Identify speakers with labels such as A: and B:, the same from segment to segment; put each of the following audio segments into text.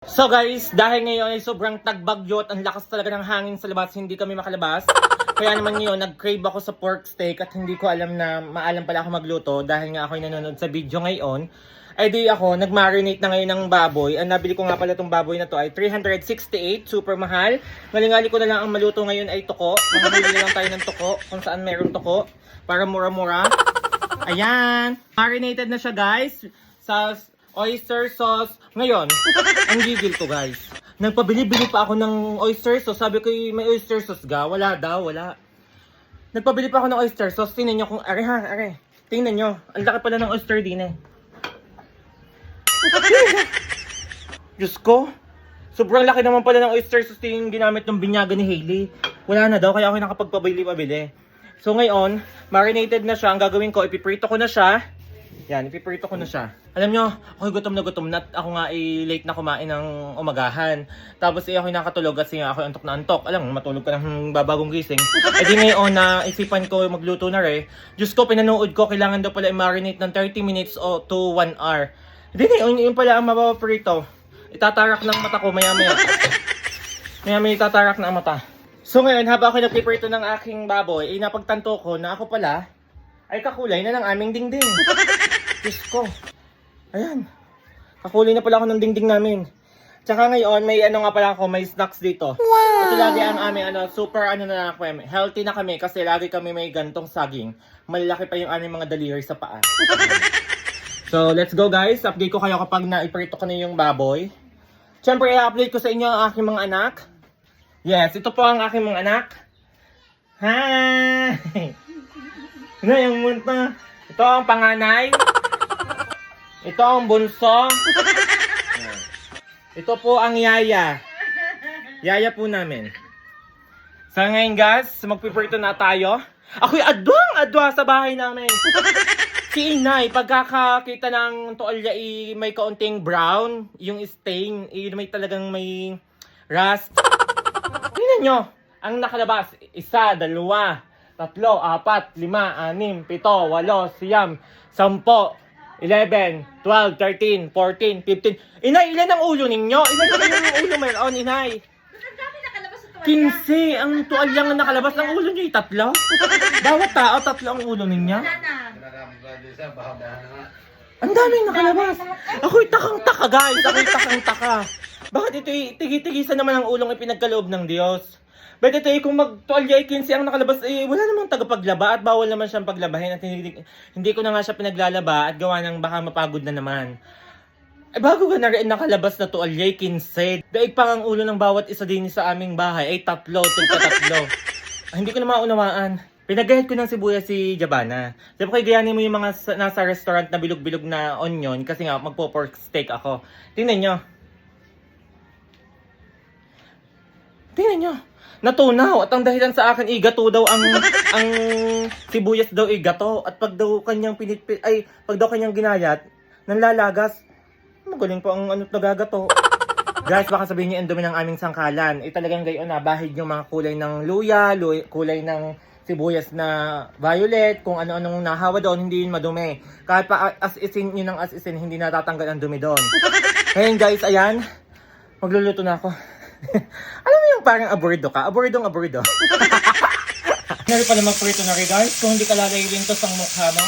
A: So guys, dahil ngayon ay sobrang tagbagyo at ang lakas talaga ng hangin sa labas, hindi kami makalabas. Kaya naman ngayon, nag-crave ako sa pork steak at hindi ko alam na maalam pala ako magluto dahil nga ako nanonood sa video ngayon. Ay di ako, nag-marinate na ngayon ng baboy. Ang nabili ko nga pala itong baboy na to ay 368, super mahal. Ngalingali ko na lang ang maluto ngayon ay tuko. Mamili lang tayo ng tuko kung saan meron tuko para mura-mura. Ayan, marinated na siya guys sa oyster sauce. Ngayon, ang gigil ko guys. Nagpabili-bili pa ako ng oyster sauce. Sabi ko, may oyster sauce ga? Wala daw, wala. Nagpabili pa ako ng oyster sauce. Tingnan nyo kung, are. Tingnan nyo. Ang laki pala ng oyster din eh. Diyos ko. Sobrang laki naman pala ng oyster sauce yung ginamit ng binyaga ni Hailey. Wala na daw, kaya ako nakapagpabili-pabili. So ngayon, marinated na siya. Ang gagawin ko, ipiprito ko na siya. Yan, ipiprito ko na siya. Alam nyo, ako'y gutom na. Ako nga late na kumain ng umagahan. Tapos ako'y nakatulog kasi nga ako'y antok na antok. Alam, matulog ka ng babagong gising. E di ngayon na isipan ko magluto na rin. Diyos ko, pinanood ko, kailangan daw pala i-marinate ng 30 minutes o to 1 hour. Hindi ngayon, yun pala ang mapaprito. Itatarak ng mata ko maya-maya. Maya-maya itatarak na ang mata. So ngayon, habang ako nagpiprito ng aking baboy, napagtanto ko na ako pala ay kakulay na ng aming dingding. Diyos ko. Ayan. Kakulay na pala ako ng dingding namin. Tsaka ngayon, may ano nga pala ako, may snacks dito. Wow! Ito lagi ang aming super na kami. Healthy na kami kasi lagi kami may gantong saging. Malalaki pa yung aming mga daliri sa paa. So, let's go guys. Update ko kayo kapag naiprito ko na yung baboy. Siyempre, i-update ko sa inyo ang aking mga anak. Yes, ito po ang aking mga anak. Hi! Ano yung munta? Ito ang panganay. Ito ang bunso. Ito po ang yaya. Yaya po namin. So ngayon guys, magpiprito na tayo. Ako'y adwa sa bahay namin. Si inay, pagkakakita ng tuwalya may kaunting brown, yung stain, may talagang may rust. Tingnan nyo, ang nakalabas, 1, 2, 3, 4, 5, 6, 7, 8, 9, 10, 11, 12, 13, 14, 15. Inay, ilan ang ulo ninyo? Ilan ang ulo meron, inay? 15 ang tuwalyang nakalabas ng ulo nyo, 3. Bawat tao, 3 ang ulo ninyo. Ang daming nakalabas. Ako'y takang-taka guys, ako'y takang-taka. Bakit ito tigi-tigisan naman ang ulong ipinagkaloob ng Diyos? But ito kung mag-tuwalya 15 ang nakalabas, wala namang tagapaglaba at bawal naman siyang paglabahin at hindi ko na nga siya pinaglalaba at gawa ng baka mapagod na naman. Bago ka na rin nakalabas na tuwalya 15, daig pa ang ulo ng bawat isa din sa aming bahay ay 3, tigpa-3. Hindi ko na maunawaan. Pinagahit ko ng sibuyas si Jabana. Sabi ko, gayanin mo yung mga nasa restaurant na bilog-bilog na onion kasi nga magpo-pork steak ako. Tingnan nyo. Natunaw at ang dahilan sa akin gato daw ang sibuyas daw gato at pag daw kanyang pag daw kanyang ginayat nanlalagas. Magaling po ang nagagato. Guys, baka sabihin niyo ang dumi ng aming sangkalan. Talagang gayon na bahid yung mga kulay ng luya, kulay ng sibuyas na violet, kung ano-anong nahawa doon, hindi yun madumi. Kahit pa as-isin yun ng as-isin, hindi natatanggal ang dumi doon. Ngayon guys, ayan, magluluto na ako. Alam mo yung parang aburrido ka? Aburrido. Nari pala magprito na rin guys. Kung hindi ka lalay lintos ang mukha mo.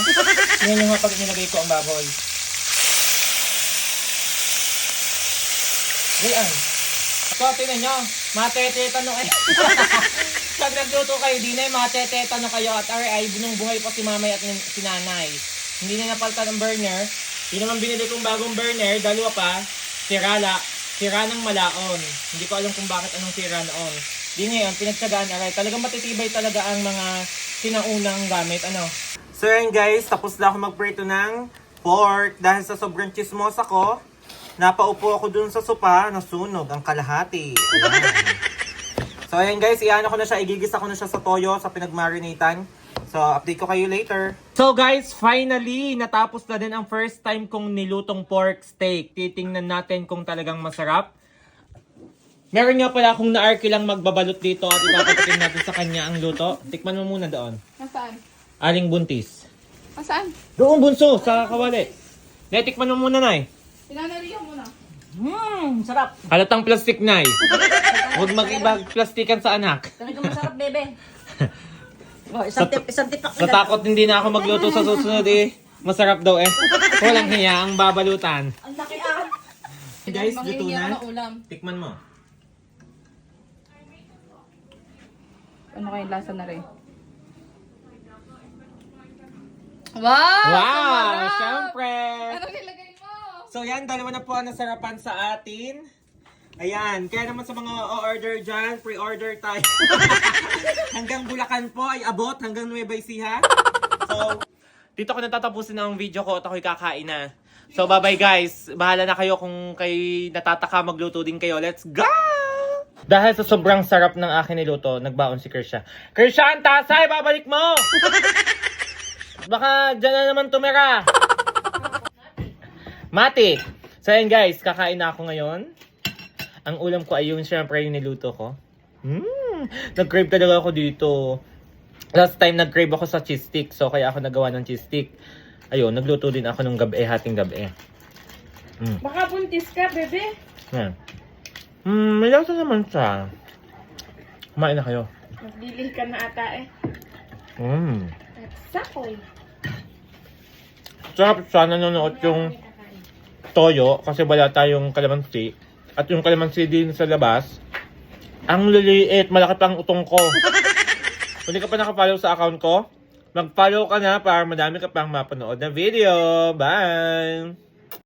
A: Tingnan nyo nga pag nilagay ko ang baboy. Diyan. So, tingnan nyo. Matete-tanong kayo. Pag nagluto kayo, di na yung matete-tanong kayo. At ay bunong-buhay pa si mamay at si nanay. Hindi na napalta ng burner. Hindi naman binili kong bagong burner. Dalawa pa. Sira ng malaon. Hindi ko alam kung bakit anong sira noon. Di ngayon, pinagtsagaan aray. Talagang matitibay talaga ang mga sinaunang gamit. So yun guys, tapos na ako magprito ng pork. Dahil sa sobrang chismosa ko, napaupo ako dun sa sopa, nasunog ang kalahati. Ayan. So ayan guys, iano ko na siya, igigisa ko na siya sa toyo, sa pinagmarinatan. So, update ko kayo later. So guys, finally, natapos na din ang first time kong nilutong pork steak. Titingnan natin kung talagang masarap. Meron nga pala akong na-arky lang magbabalot dito at ipapatikin natin sa kanya ang luto. Tikman mo muna doon.
B: Nasaan?
A: Aling buntis.
B: Nasaan?
A: Doon bunso, sa kawali. Tikman mo muna, Nay.
B: Pinanariyo mo na. Sarap.
A: Halatang plastic na eh. Huwag mag-plastikan sa anak.
B: Talagang masarap, bebe. Oh, isang tipak
A: Sa takot hindi na ako magluto sa susunod eh. Masarap daw eh. Walang hiya ang babalutan.
B: Ang laki ah.
A: Guys, luto
B: Manghihingi ako
A: na.
B: ng ulam.
A: Tikman mo.
B: Ano kayong lasa na rin? Wow!
A: Wow! Siyempre!
B: Ano nilagay mo?
A: So yan, dalawa na po ang nasarapan sa atin. Ayan, kaya naman sa mga o-order dyan, pre-order tayo. Hanggang Bulacan po ay abot, hanggang Nueva Ecija. So, dito ko natatapusin ang video ko at ako'y kakain na. So, bye-bye guys. Bahala na kayo kung kay natataka magluto din kayo. Let's go! Dahil sa sobrang sarap ng akin niluto, nagbaon si Kersha. Kersha, ang tasay! Babalik mo! Baka dyan na naman tumira. Mati! So, ayan guys, kakain na ako ngayon. Ang ulam ko ay yung syempre yung niluto ko. Nag-crave talaga ako dito. Last time nag-crave ako sa cheese stick. So kaya ako nagawa ng cheese stick. Ayun, nagluto din ako nung gabi, hating gabi.
B: Baka buntis ka, bebe.
A: Yan. May lasa naman siya. Kumain na kayo.
B: Nagbili ka na ata eh. Sakoy.
A: Sarap siya, nanonood yung toyo kasi wala tayong kalamansi. At yung kalamansi din sa labas, ang liliit, malaki pang utong ko. Kung hindi ka pa nakapollow sa account ko, mag-follow ka na para madami ka pang mapanood na video. Bye!